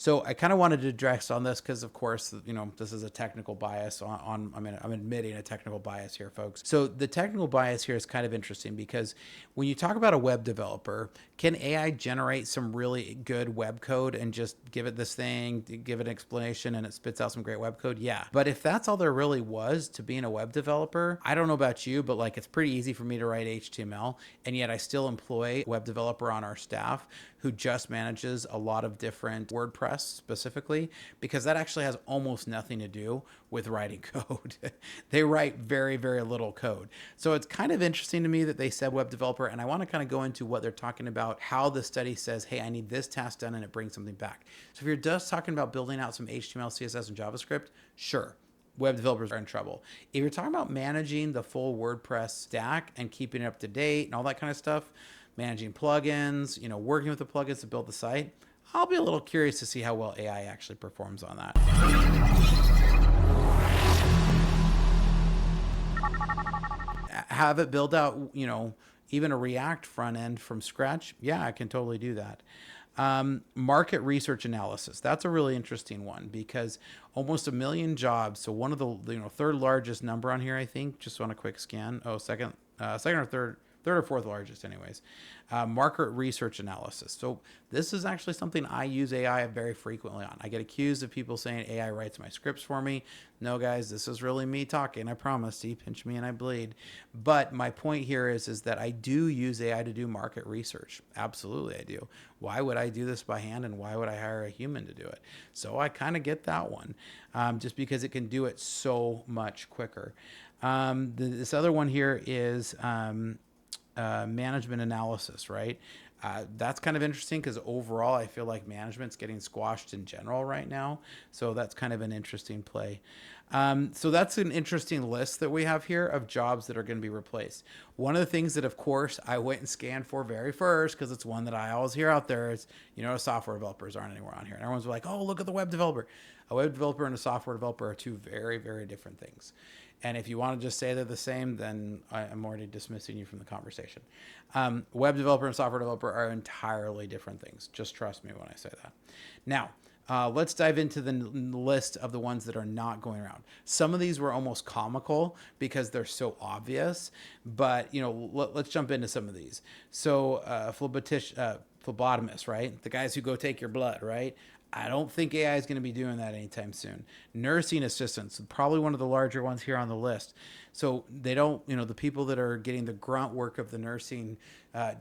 So I kind of wanted to address on this because, of course, this is a technical bias I'm admitting a technical bias here, folks. So the technical bias here is kind of interesting because when you talk about a web developer, can AI generate some really good web code and just give it this thing, give it an explanation, and it spits out some great web code? Yeah. But if that's all there really was to being a web developer, I don't know about you, but like it's pretty easy for me to write HTML, and yet I still employ a web developer on our staff who just manages a lot of different WordPress specifically, because that actually has almost nothing to do with writing code. They write very, very little code. So it's kind of interesting to me that they said web developer, and I want to kind of go into what they're talking about, how the study says, hey, I need this task done, and it brings something back. So if you're just talking about building out some HTML, CSS, and JavaScript, sure, web developers are in trouble. If you're talking about managing the full WordPress stack and keeping it up to date and all that kind of stuff, managing plugins, working with the plugins to build the site, I'll be a little curious to see how well AI actually performs on that. Have it build out, even a React front end from scratch? Yeah, I can totally do that. Market research analysis. That's a really interesting one because almost 1 million jobs. So one of the third largest number on here, I think. Just on a quick scan. Oh, second or third or fourth largest, anyways. Market research analysis. So this is actually something I use AI very frequently on. I get accused of people saying AI writes my scripts for me. No, guys, this is really me talking. I promise. See, pinch me and I bleed. But my point here is that I do use AI to do market research. Absolutely, I do. Why would I do this by hand, and why would I hire a human to do it? So I kind of get that one, just because it can do it so much quicker. This other one here is management analysis, right? That's kind of interesting because overall I feel like management's getting squashed in general right now. So that's kind of an interesting play. So that's an interesting list that we have here of jobs that are going to be replaced. One of the things that, of course, I went and scanned for very first, because it's one that I always hear out there, is, software developers aren't anywhere on here. And everyone's like, oh, look at the web developer. A web developer and a software developer are two very, very different things. And if you want to just say they're the same, then I'm already dismissing you from the conversation. Web developer and software developer are entirely different things. Just trust me when I say that. Now, let's dive into the list of the ones that are not going around. Some of these were almost comical because they're so obvious, but let's jump into some of these. So phlebotomists, right? The guys who go take your blood, right? I don't think AI is going to be doing that anytime soon. Nursing assistants, probably one of the larger ones here on the list. So they don't, the people that are getting the grunt work of the nursing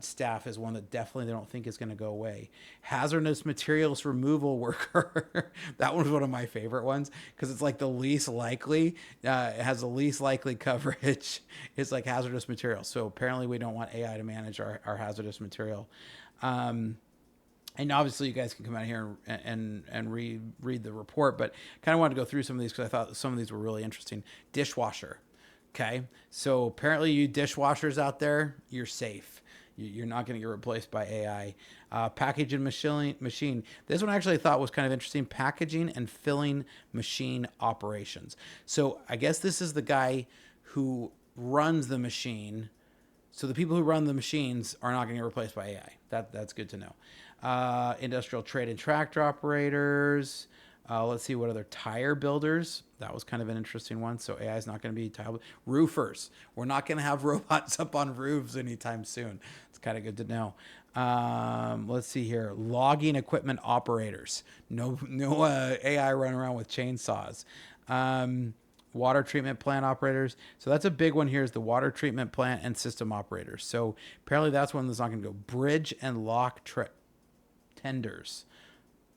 staff is one that definitely they don't think is going to go away. Hazardous materials removal worker. That one's one of my favorite ones because it's like the least likely. It has the least likely coverage. It's like hazardous materials. So apparently we don't want AI to manage our hazardous material. And obviously you guys can come out here and read the report, but kind of wanted to go through some of these because I thought some of these were really interesting. Dishwasher. Okay. So apparently you dishwashers out there, you're safe. You're not going to get replaced by AI. Packaging machine. This one actually I thought was kind of interesting. Packaging and filling machine operations. So I guess this is the guy who runs the machine. So the people who run the machines are not going to get replaced by AI. That's good to know. Industrial trade and tractor operators. Let's see what other tire builders. That was kind of an interesting one. So AI is not going to be tire roofers. We're not going to have robots up on roofs anytime soon. It's kind of good to know. Let's see here. Logging equipment operators. No AI running around with chainsaws. Water treatment plant operators. So that's a big one here is the water treatment plant and system operators. So apparently that's one that's not going to go. Bridge and lock tenders.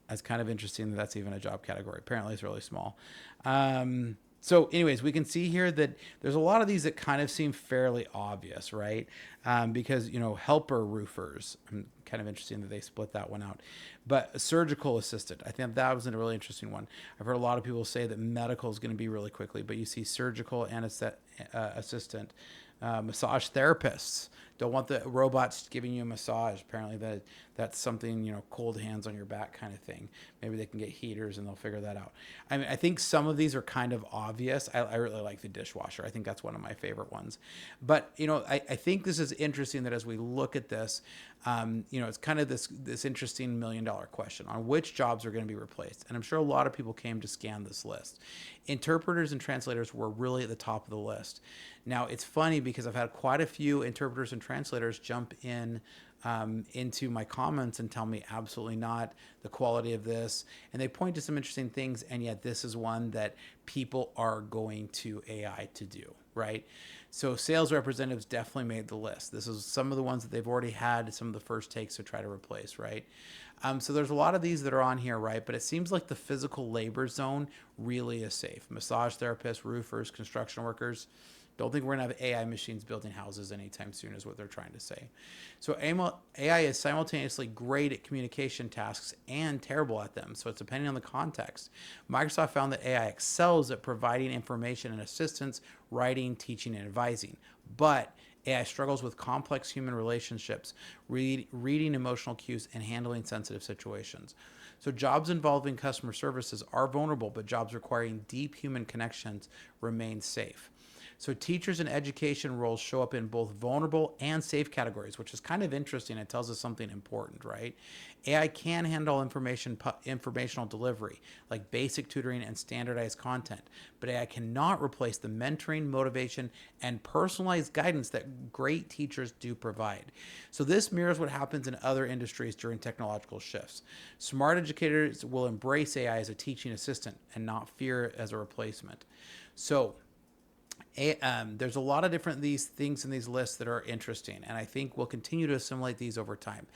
That's kind of interesting that that's even a job category. Apparently it's really small. So anyways, we can see here that there's a lot of these that kind of seem fairly obvious, right? Because, helper roofers, I'm kind of interesting that they split that one out. But a surgical assistant, I think that was a really interesting one. I've heard a lot of people say that medical is going to be really quickly, but you see surgical and assistant. Massage therapists don't want the robots giving you a massage. Apparently that's something, cold hands on your back kind of thing. Maybe they can get heaters and they'll figure that out. I mean, I think some of these are kind of obvious. I really like the dishwasher. I think that's one of my favorite ones. But, I think this is interesting that as we look at this, it's kind of this interesting $1 million question on which jobs are going to be replaced. And I'm sure a lot of people came to scan this list. Interpreters and translators were really at the top of the list. Now, it's funny because I've had quite a few interpreters and translators jump into my comments and tell me absolutely not, the quality of this, and they point to some interesting things, and yet this is one that people are going to AI to do, right? So sales representatives definitely made the list. This is some of the ones that they've already had some of the first takes to try to replace, right? So there's a lot of these that are on here, right? But it seems like the physical labor zone really is safe. Massage therapists, roofers, construction workers. Don't think we're going to have AI machines building houses anytime soon is what they're trying to say. So AI is simultaneously great at communication tasks and terrible at them. So it's depending on the context. Microsoft found that AI excels at providing information and assistance, writing, teaching, and advising. But AI struggles with complex human relationships, reading emotional cues, and handling sensitive situations. So jobs involving customer services are vulnerable, but jobs requiring deep human connections remain safe. So teachers and education roles show up in both vulnerable and safe categories, which is kind of interesting. It tells us something important, right? AI can handle informational delivery, like basic tutoring and standardized content, but AI cannot replace the mentoring, motivation, and personalized guidance that great teachers do provide. So this mirrors what happens in other industries during technological shifts. Smart educators will embrace AI as a teaching assistant and not fear it as a replacement. So there's a lot of different these things in these lists that are interesting, and I think we'll continue to assimilate these over time.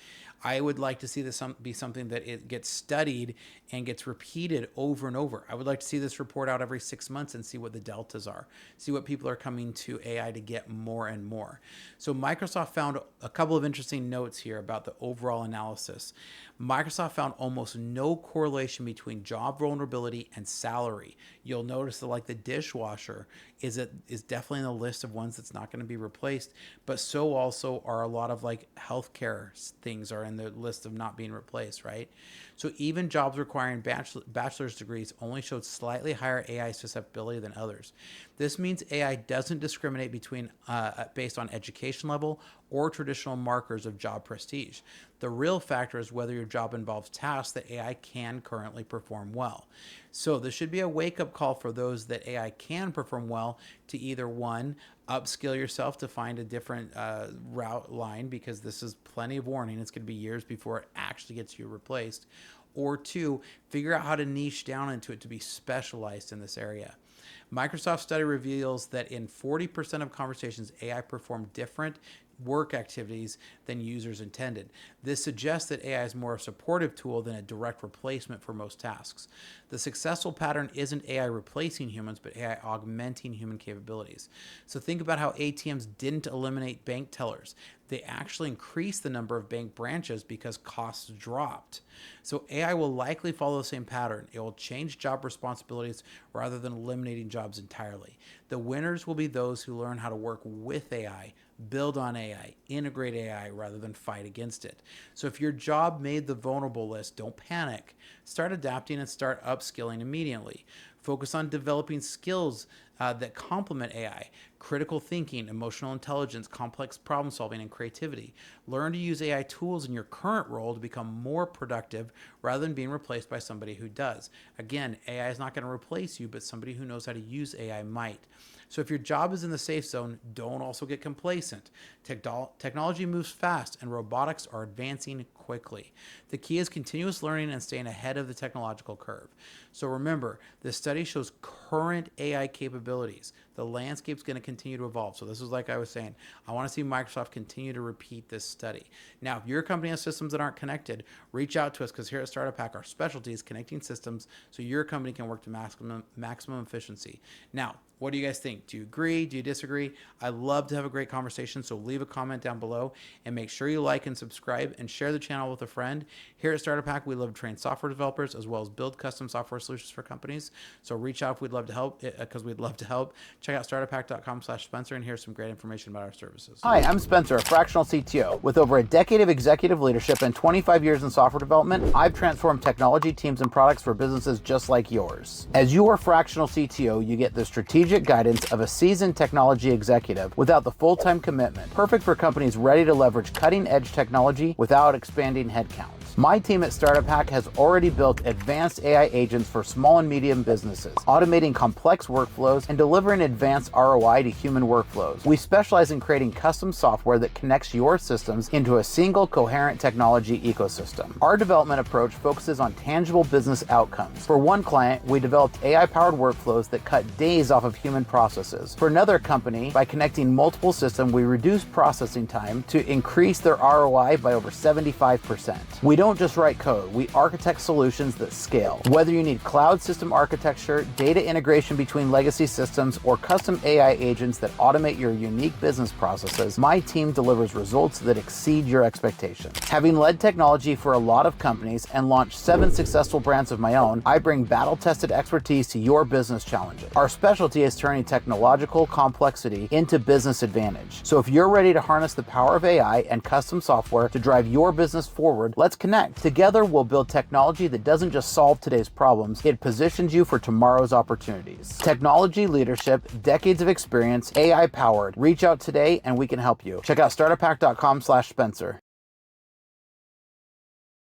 I would like to see this be something that it gets studied and gets repeated over and over. I would like to see this report out every 6 months and see what the deltas are, see what people are coming to AI to get more and more. So Microsoft found a couple of interesting notes here about the overall analysis. Microsoft found almost no correlation between job vulnerability and salary. You'll notice that like the dishwasher is definitely in the list of ones that's not going to be replaced, but so also are a lot of like healthcare things are in the list of not being replaced, right? So even jobs requiring bachelor's degrees only showed slightly higher AI susceptibility than others. This means AI doesn't discriminate between based on education level or traditional markers of job prestige. The real factor is whether your job involves tasks that AI can currently perform well. So this should be a wake-up call for those that AI can perform well to either one, upskill yourself to find a different route line, because this is plenty of warning. It's going to be years before it actually gets you replaced. Or two, figure out how to niche down into it to be specialized in this area. Microsoft study reveals that in 40% of conversations, AI performed different work activities than users intended. This suggests that AI is more a supportive tool than a direct replacement for most tasks. The successful pattern isn't AI replacing humans, but AI augmenting human capabilities. So think about how ATMs didn't eliminate bank tellers. They actually increased the number of bank branches because costs dropped. So AI will likely follow the same pattern. It will change job responsibilities rather than eliminating jobs entirely. The winners will be those who learn how to work with AI, build on AI, integrate AI rather than fight against it. So if your job made the vulnerable list, don't panic. Start adapting and start upskilling immediately. Focus on developing skills that complement AI, critical thinking, emotional intelligence, complex problem solving, and creativity. Learn to use AI tools in your current role to become more productive rather than being replaced by somebody who does. Again, AI is not going to replace you, but somebody who knows how to use AI might. So if your job is in the safe zone, don't also get complacent. Technology moves fast and robotics are advancing quickly. The key is continuous learning and staying ahead of the technological curve. So remember, this study shows current AI capabilities. The landscape's going to continue to evolve. So this is like I was saying, I want to see Microsoft continue to repeat this study. Now, if your company has systems that aren't connected, reach out to us, because here at Startup Hack, our specialty is connecting systems so your company can work to maximum efficiency. Now, what do you guys think? Do you agree? Do you disagree? I love to have a great conversation, so leave a comment down below and make sure you like and subscribe and share the channel with a friend. Here at Startup Hack, we love to train software developers as well as build custom software solutions for companies. So reach out if we'd love to help, because we'd love love to help. Check out startuphack.com/Spencer and here's some great information about our services. Hi, I'm Spencer, a fractional CTO. With over a decade of executive leadership and 25 years in software development, I've transformed technology teams and products for businesses just like yours. As your fractional CTO, you get the strategic guidance of a seasoned technology executive without the full-time commitment. Perfect for companies ready to leverage cutting-edge technology without expanding headcount. My team at Startup Hack has already built advanced AI agents for small and medium businesses, automating complex workflows and delivering advanced ROI to human workflows. We specialize in creating custom software that connects your systems into a single coherent technology ecosystem. Our development approach focuses on tangible business outcomes. For one client, we developed AI-powered workflows that cut days off of human processes. For another company, by connecting multiple systems, we reduced processing time to increase their ROI by over 75%. We don't just write code, we architect solutions that scale. Whether you need cloud system architecture, data integration between legacy systems, or custom AI agents that automate your unique business processes, my team delivers results that exceed your expectations. Having led technology for a lot of companies and launched 7 successful brands of my own, I bring battle-tested expertise to your business challenges. Our specialty is turning technological complexity into business advantage. So if you're ready to harness the power of AI and custom software to drive your business forward, let's connect. Together, we'll build technology that doesn't just solve today's problems, it positions you for tomorrow's opportunities. Technology leadership, decades of experience, AI powered. Reach out today and we can help you. Check out startuphack.com/Spencer.